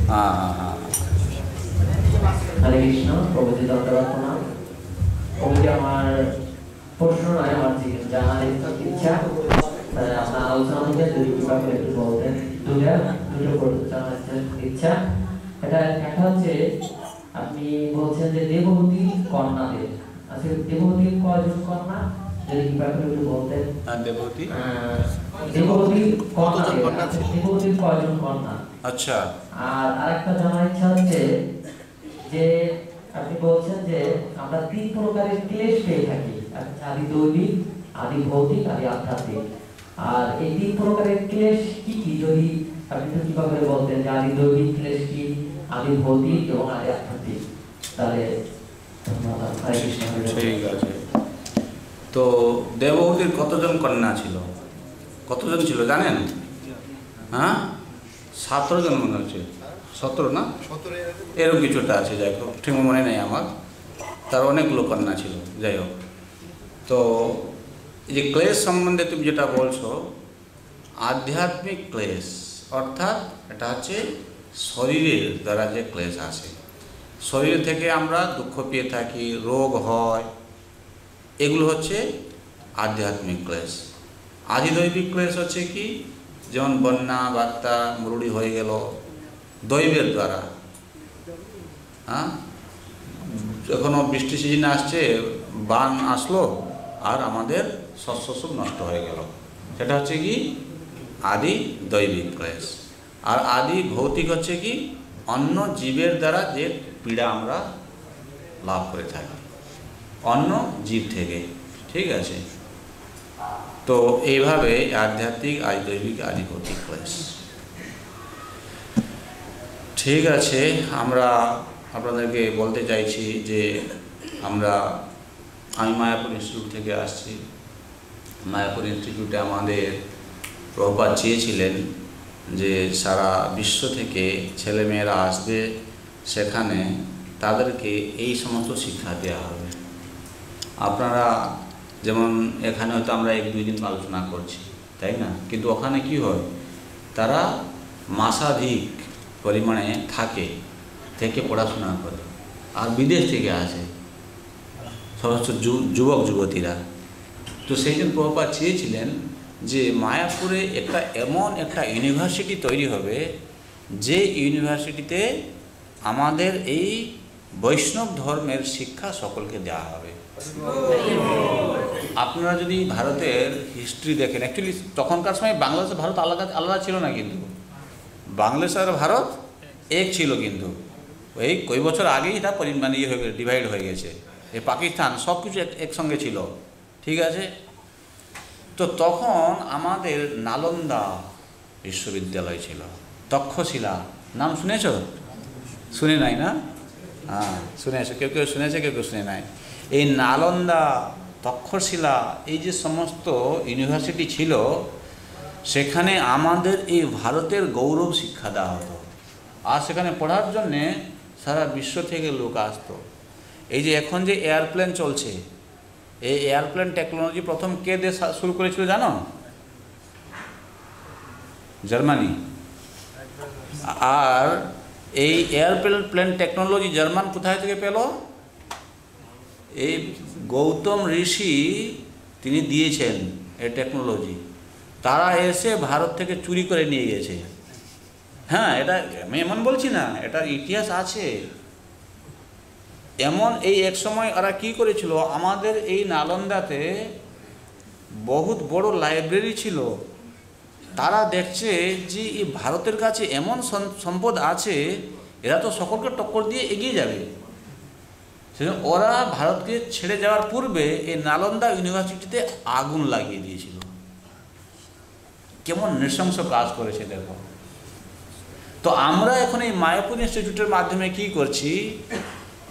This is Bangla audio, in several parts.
হ্যাঁ হ্যাঁ হ্যাঁ। হরে কৃষ্ণ। প্রভুজি ধন্যবাদ প্রণাম। প্রভুজি আমার প্রশ্ন নয়, আমার জানার ইচ্ছা, আপনার আলোচনা থেকে যদি কৃপা করে একটু বলতেন। দুটো জানার ইচ্ছা। এটা একটা হচ্ছে আপনি বলছেন যে দেবহূতি কন্যাদের, আচ্ছা দেবহূতির কয়জন কন্যা যদি কৃপা করে একটু বলতেন। দেবহূতি দেবহূতির কয়জন কন্যা? আচ্ছা। আর আরেকটা জানার ইচ্ছা হচ্ছে যে আপনি বলছেন যে আমরা তিন প্রকারের ক্লেশ পেয়ে থাকি, আদি দৈবিক, আদি ভৌতিক, আদি আধ্যাত্মিক। আর এই তিন প্রকারের ক্লেশ কি কি যদি আপনি একটু কিভাবে বলতেন যে আদি দৈবিক ক্লেশ কি, আদি ভৌতিক এবং আদি আধ্যাত্মিক, তাহলে ধন্যবাদ। হরে কৃষ্ণ। ঠিক আছে। তো দেবহূতির কতজন কন্যা ছিল, কতজন ছিল জানেন? হ্যাঁ 17 জন মনে হচ্ছে, 17 না এরকম কিছুটা আছে, যাই হোক ঠিক মনে নেই আমার। তার অনেকগুলো কন্যা ছিল, যাই হোক। তো এই যে ক্লেশ সম্বন্ধে তুমি যেটা বলছো, আধ্যাত্মিক ক্লেশ অর্থাৎ এটা হচ্ছে শরীরের দ্বারা যে ক্লেশ আসে, শরীর থেকে আমরা দুঃখ পেয়ে থাকি, রোগ হয়, এগুলো হচ্ছে আধ্যাত্মিক ক্লেশ। আদিদৈবিক ক্লেশ হচ্ছে কি, যেমন বন্যা বার্তা মরুড়ি হয়ে গেল দৈবের দ্বারা। হ্যাঁ, এখনও বৃষ্টি সিজন আসছে, বান আসলো আর আমাদের শস্য সব নষ্ট হয়ে গেল, সেটা হচ্ছে কি আদি দৈবিক ক্লেশ। আর আদি ভৌতিক হচ্ছে কি অন্য জীবের দ্বারা যে পীড়া আমরা লাভ করে থাকি অন্য জীব থেকে, ঠিক আছে। তো এইভাবে আধ্যাত্মিক, আদি দৈবিক, আদি ভৌতিক ক্লেশ। ঠিক আছে, আমরা আপনাদেরকে বলতে চাইছি যে আমি মায়াপুর ইনস্টিটিউট থেকে আসছি। মায়াপুর ইনস্টিটিউটে আমাদের প্রভুপাদ চেয়েছিলেন যে সারা বিশ্ব থেকে ছেলেমেয়েরা আসবে, সেখানে তাদেরকে এই সমস্ত শিক্ষা দেওয়া হবে। আপনারা যেমন এখানে হয়তো আমরা 1-2 দিন আলোচনা করছি, তাই না? কিন্তু ওখানে কি হয়, তারা মাসাধিক পরিমাণে থেকে পড়াশোনা করে, আর বিদেশ থেকে আসে সমস্ত যুবক যুবতীরা। তো সেই জন্য প্রভুপাদ চেয়েছিলেন যে মায়াপুরে এমন একটা ইউনিভার্সিটি তৈরি হবে, যে ইউনিভার্সিটিতে আমাদের এই বৈষ্ণব ধর্মের শিক্ষা সকলকে দেওয়া হবে। আপনারা যদি ভারতের হিস্ট্রি দেখেন, অ্যাকচুয়ালি তখনকার সময় বাংলাদেশ ভারত আলাদা আলাদা ছিল না, কিন্তু বাংলাদেশ আর ভারত এক ছিল, কিন্তু ওই কই বছর আগেই এটা ইয়ে হয়ে গেছে, ডিভাইড হয়ে গেছে। এই পাকিস্তান সব কিছু একসঙ্গে ছিল, ঠিক আছে। তো তখন আমাদের নালন্দা বিশ্ববিদ্যালয় ছিল, তক্ষশিলা নাম শুনেছ? শুনে নাই না? হ্যাঁ শুনেছ, কেউ কেউ শুনেছে, কেউ কেউ শুনে নাই। এই নালন্দা, তক্ষশিলা, এই যে সমস্ত ইউনিভার্সিটি ছিল, সেখানে আমাদের এই ভারতের গৌরব শিক্ষা দেওয়া হতো। আর সেখানে পড়ার জন্যে সারা বিশ্ব থেকে লোক আসতো। এই যে এখন যে এয়ারপ্লেন চলছে, এই এয়ারপ্লেন টেকনোলজি প্রথম কে দেশ শুরু করেছিল জানো? জার্মানি। আর এই এয়ারপ্লেন টেকনোলজি জার্মান কোথায় থেকে পেল? এই গৌতম ঋষি তিনি দিয়েছেন এই টেকনোলজি, তারা এসে ভারত থেকে চুরি করে নিয়ে গেছে। হ্যাঁ, এটা আমি এমন বলছি না, এটা ইতিহাস আছে। এমন এই এক সময় ওরা কী করেছিল, আমাদের এই নালন্দাতে বহুত বড় লাইব্রেরি ছিল। তারা দেখছে যে এই ভারতের কাছে এমন সম্পদ আছে, এরা তো সকলকে টক্কর দিয়ে এগিয়ে যাবে। সেজন্য ওরা ভারতকে ছেড়ে যাওয়ার পূর্বে এই নালন্দা ইউনিভার্সিটিতে আগুন লাগিয়ে দিয়েছিল। কেমন নৃশংস কাজ করেছে দেখো। তো আমরা এখন এই মায়াপুর ইনস্টিটিউটের মাধ্যমে কি করছি,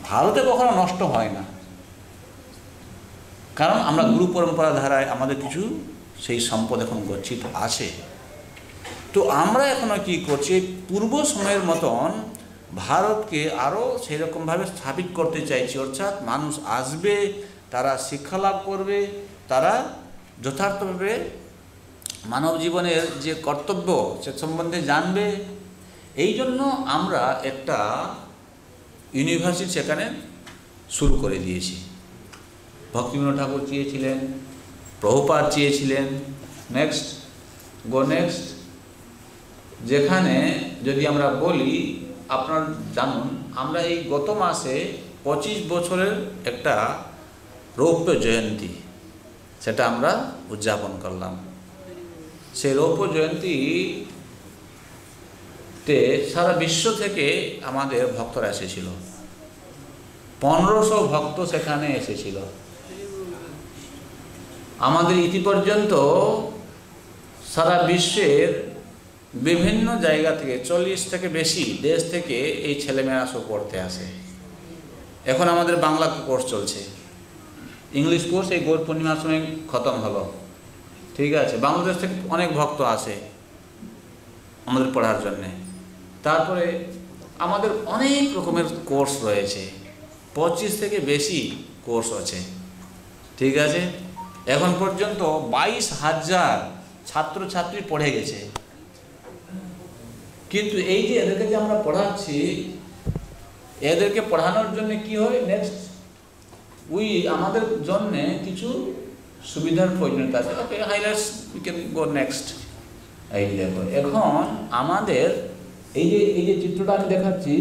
ভারতে কখনো নষ্ট হয় না, কারণ আমরা গুরু পরম্পরা ধারায় আমাদের কিছু সেই সম্পদ এখন গচ্ছিত আছে। তো আমরা এখনো কি করছি, পূর্ব সময়ের মতন ভারতকে আরও সেরকমভাবে স্থাপিত করতে চাইছি। অর্থাৎ মানুষ আসবে, তারা শিক্ষা লাভ করবে, তারা যথার্থভাবে মানব জীবনের যে কর্তব্য সে সম্বন্ধে জানবে, এই জন্য আমরা একটা ইউনিভার্সিটি সেখানে শুরু করে দিয়েছি। ভক্তিবিনোদ ঠাকুর চেয়েছিলেন, প্রভুপাদ চেয়েছিলেন। নেক্সট, যেখানে যদি আমরা বলি, আপনার জানুন আমরা এই গত মাসে 25 বছরের একটা রৌপ্য জয়ন্তী সেটা আমরা উদযাপন করলাম। সেই রৌপ্য জয়ন্তীতে সারা বিশ্ব থেকে আমাদের ভক্তরা এসেছিল। 1500 ভক্ত সেখানে এসেছিল। আমাদের ইতিপর্যন্ত সারা বিশ্বের বিভিন্ন জায়গা থেকে 40 থেকে বেশি দেশ থেকে এই ছেলেমেয়েরা সব পড়তে আসে। এখন আমাদের বাংলা কোর্স চলছে, ইংলিশ কোর্স এই গৌর পূর্ণিমার সময় খতম হলো, ঠিক আছে। বাংলাদেশ থেকে অনেক ভক্ত আসে আমাদের পড়ার জন্যে। তারপরে আমাদের অনেক রকমের কোর্স রয়েছে, 25 থেকে বেশি কোর্স আছে, ঠিক আছে। এখন পর্যন্ত 22,000 ছাত্রছাত্রী পড়ে গেছে। কিন্তু এই যে এদেরকে যে আমরা পড়াচ্ছি, এদেরকে পড়ানোর জন্য কি হয়, নেক্সট আমাদের জন্য কিছু সুবিধার প্রয়োজনীয়তা আছে। Okay, highlights we can go next. এই দেখো, এখন আমাদের এই যে চিত্রটা আমি দেখাচ্ছি,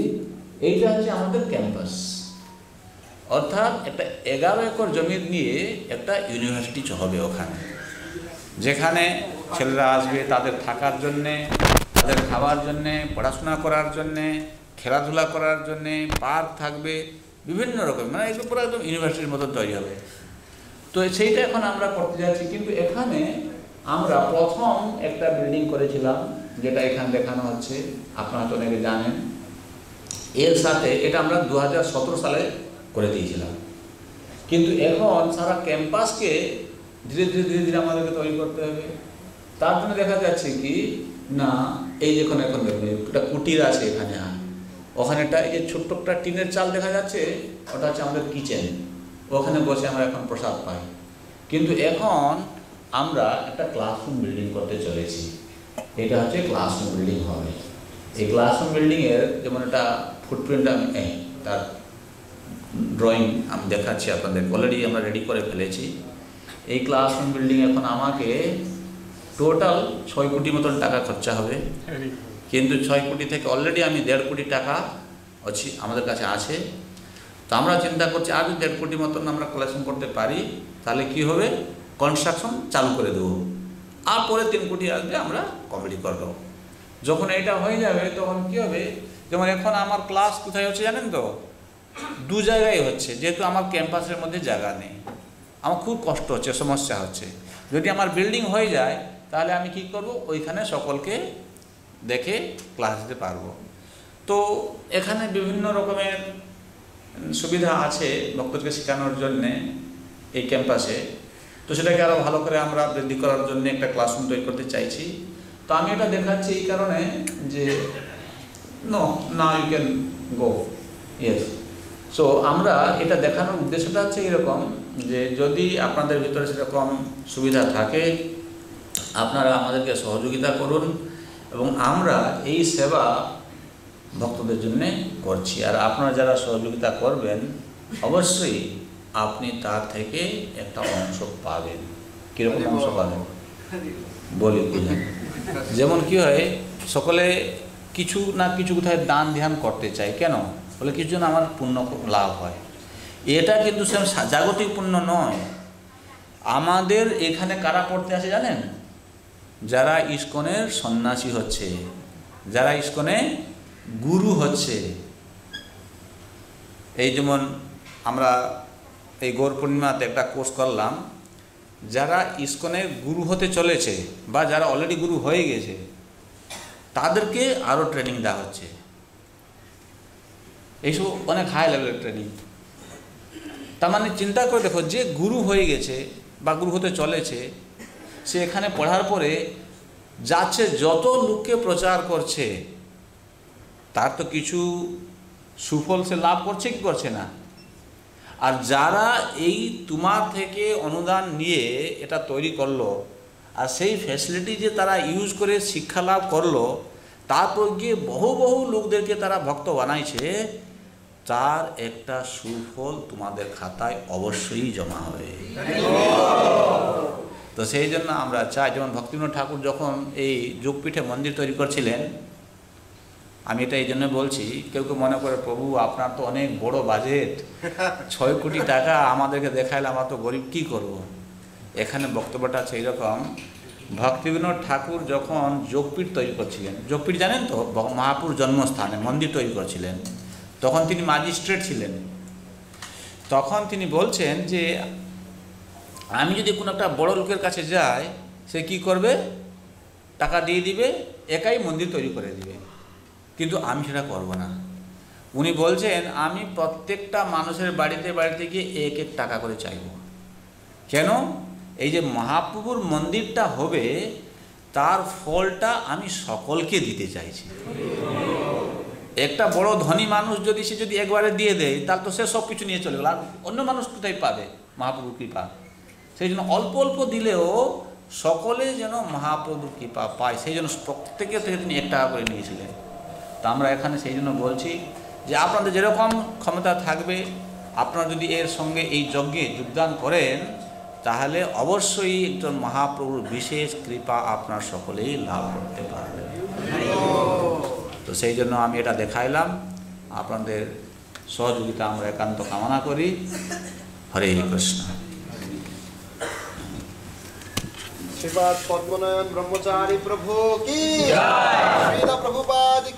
এইটা হচ্ছে আমাদের ক্যাম্পাস। অর্থাৎ একটা 11 একর জমি নিয়ে একটা ইউনিভার্সিটি হবে ওখানে, যেখানে ছেলেরা আসবে তাদের থাকার জন্যে, তাদের খাওয়ার জন্যে, পড়াশোনা করার জন্যে, খেলাধুলা করার জন্যে, পার্ক থাকবে বিভিন্ন রকম, মানে এগুলো পুরো একদম ইউনিভার্সিটির মতো তৈরি হবে। তো সেইটা এখন আমরা করতে যাচ্ছি। কিন্তু এখানে আমরা প্রথম একটা বিল্ডিং করেছিলাম, যেটা এখানে দেখানো হচ্ছে, আপনারা তো অনেকে জানেন। এর সাথে এটা আমরা 2017 সালে করে দিয়েছিলাম। কিন্তু এখন সারা ক্যাম্পাসকে ধীরে ধীরে আমাদেরকে তৈরি করতে হবে। তার জন্য দেখা যাচ্ছে কি না, এই যখন এখন দেখুন একটা কুটির আছে এখানে, ওখানেটা এই যে ছোট্ট একটা টিনের চাল দেখা যাচ্ছে, ওটা হচ্ছে আমাদের কিচেন। ওখানে বসে আমরা এখন প্রসাদ পাই। কিন্তু এখন আমরা একটা ক্লাসরুম বিল্ডিং করতে চলেছি। এটা হচ্ছে ক্লাসরুম বিল্ডিং হবে। এই ক্লাসরুম বিল্ডিংয়ের যেমন একটা ফুটপ্রিন্ট আমি তার ড্রয়িং আমি দেখাচ্ছি আপনাদের, অলরেডি আমরা রেডি করে ফেলেছি। এই ক্লাসরুম বিল্ডিং এখন আমাকে টোটাল 6 কোটি মতন টাকা খরচা হবে। কিন্তু 6 কোটি থেকে অলরেডি আমি 1.5 কোটি টাকা আমাদের কাছে আছে। তো আমরা চিন্তা করছি আজ 1.5 কোটি মতন আমরা কালেকশন করতে পারি, তাহলে কি হবে, কনস্ট্রাকশন চালু করে দেবো। আর পরে 3 কোটি আসবে, আমরা কমপ্লিট করে দেবো। যখন এটা হয়ে যাবে তখন কি হবে, যেমন এখন আমার ক্লাস কোথায় হচ্ছে জানেন তো, 2 জায়গায় হচ্ছে। যেহেতু আমার ক্যাম্পাসের মধ্যে জায়গা নেই, আমার খুব কষ্ট হচ্ছে, সমস্যা হচ্ছে। যদি আমার বিল্ডিং হয়ে যায় তাহলে আমি কি করব, ওইখানে সকলকে দেখে ক্লাস দিতে পারবো। তো এখানে বিভিন্ন রকমের সুবিধা আছে ভক্তদেরকে শেখানোর জন্যে এই ক্যাম্পাসে। তো সেটাকে আরও ভালো করে আমরা বৃদ্ধি করার জন্য একটা ক্লাসরুম তৈরি করতে চাইছি। তো আমি এটা দেখাচ্ছি এই কারণে যে না you can go yes. So আমরা এটা দেখানোর উদ্দেশ্যটা হচ্ছে এরকম যে যদি আপনাদের ভিতরে সেরকম সুবিধা থাকে, আপনারা আমাদেরকে সহযোগিতা করুন এবং আমরা এই সেবা ভক্তদের জন্যে করছি। আর আপনারা যারা সহযোগিতা করবেন অবশ্যই আপনি তার থেকে একটা অংশ পাবেন। কীরকম অংশ পাবেন বলি বুঝেন। যেমন কি হয়, সকলে কিছু না কিছু কোথায় দান ধ্যান করতে চায়, কেন বলে কিছু জন আমার পুণ্য লাভ হয়। এটা কিন্তু জাগতিক পুণ্য নয়। আমাদের এখানে কারা পড়তে আসে জানেন, যারা ইস্কনের সন্ন্যাসী হচ্ছে, যারা ইস্কনে গুরু হচ্ছে। এই যেমন আমরা এই গৌর পূর্ণিমাতে একটা কোর্স করলাম, যারা ইস্কনের গুরু হতে চলেছে বা যারা অলরেডি গুরু হয়ে গেছে তাদেরকে আরও ট্রেনিং দেওয়া হচ্ছে। এইসব অনেক হাই লেভেলের ট্রেনিং। তার মানে চিন্তা করে দেখো, যে গুরু হয়ে গেছে বা গুরু হতে চলেছে, সে এখানে পড়ার পরে যাচ্ছে, যত লোককে প্রচার করছে তার তো কিছু সুফল সে লাভ করছে কি করছে না। আর যারা এই তোমার থেকে অনুদান নিয়ে এটা তৈরি করলো আর সেই ফ্যাসিলিটি যে তারা ইউজ করে শিক্ষা লাভ করলো, তারপর গিয়ে বহু বহু লোকদেরকে তারা ভক্ত বানাইছে, তার একটা সুফল তোমাদের খাতায় অবশ্যই জমা হবে। তো সেই জন্য আমরা চাই, যেমন ভক্তিবিনোদ ঠাকুর যখন এই যোগপীঠে মন্দির তৈরি করছিলেন, আমি এটা এই জন্য বলছি, কেউ কেউ মনে করে প্রভু আপনার তো অনেক বড় বাজেট, 6 কোটি টাকা আমাদেরকে দেখাইলে আমরা তো গরিব কী করব। এখানে বক্তব্যটা আছে এইরকম, ভক্তিবিনোদ ঠাকুর যখন যোগপীঠ তৈরি করছিলেন, যোগপীঠ জানেন তো, মহাপুর জন্মস্থানে মন্দির তৈরি করছিলেন, তখন তিনি ম্যাজিস্ট্রেট ছিলেন। তখন তিনি বলছেন যে আমি যদি কোনো একটা বড় লোকের কাছে যাই, সে কি করবে, টাকা দিয়ে দিবে, একাই মন্দির তৈরি করে দিবে, কিন্তু আমি সেটা করব না। উনি বলছেন আমি প্রত্যেকটা মানুষের বাড়িতে বাড়িতে গিয়ে 1 টাকা করে চাইব। কেন? এই যে মহাপ্রভুর মন্দিরটা হবে, তার ফলটা আমি সকলকে দিতে চাইছি। একটা বড় ধনী মানুষ যদি সে যদি একবারে দিয়ে দেয়, তাহলে তো সে সব কিছু নিয়ে চলে গেল, আর অন্য মানুষ কোথায় পাবে মহাপ্রভুর কৃপা? সেই জন্য অল্প অল্প দিলেও সকলে যেন মহাপ্রভুর কৃপা পায়, সেই জন্য প্রত্যেকের থেকে তিনি 1 টাকা করে নিয়েছিলেন। তা আমরা এখানে সেই জন্য বলছি যে আপনাদের যেরকম ক্ষমতা থাকবে, আপনারা যদি এর সঙ্গে এই যজ্ঞে যোগদান করেন, তাহলে অবশ্যই একজন মহাপ্রভুর বিশেষ কৃপা আপনার সকলেই লাভ করতে পারবেন। তো সেই জন্য আমি এটা দেখাইলাম, আপনাদের সহযোগিতা আমরা একান্ত কামনা করি। হরে কৃষ্ণ। श्रीपाद पद्मनाभ ब्रह्मचारी प्रभु की जय। श्रील प्रभुपाद की